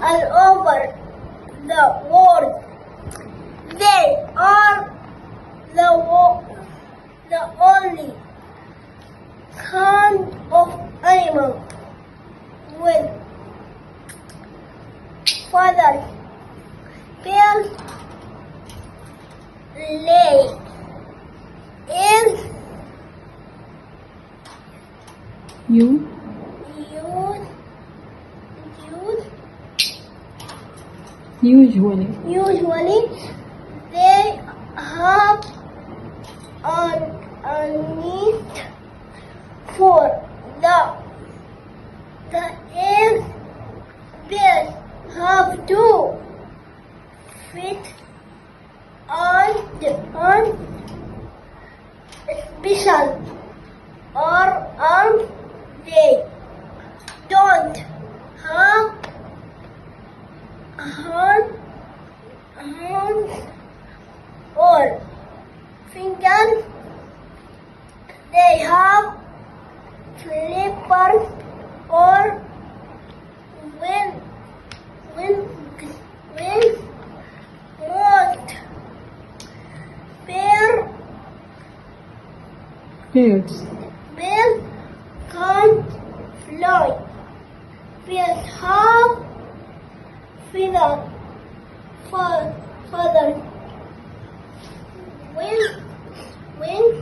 all over the world. They are the only kind of animal with feathers, tail, legs, ears, You? Usually. Usually, they have a need for the eggs. Bears have 2 feet on special arms. They don't have hands or fingers. They have flippers or wings. Most Birds. bears can't fly. Bears have feathers, wings,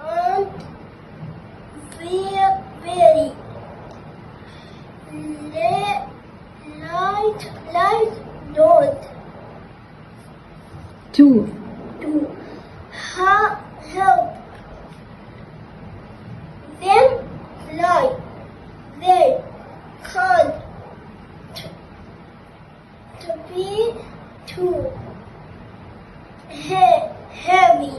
and very light nose 2. to help them fly. They can't to be too heavy.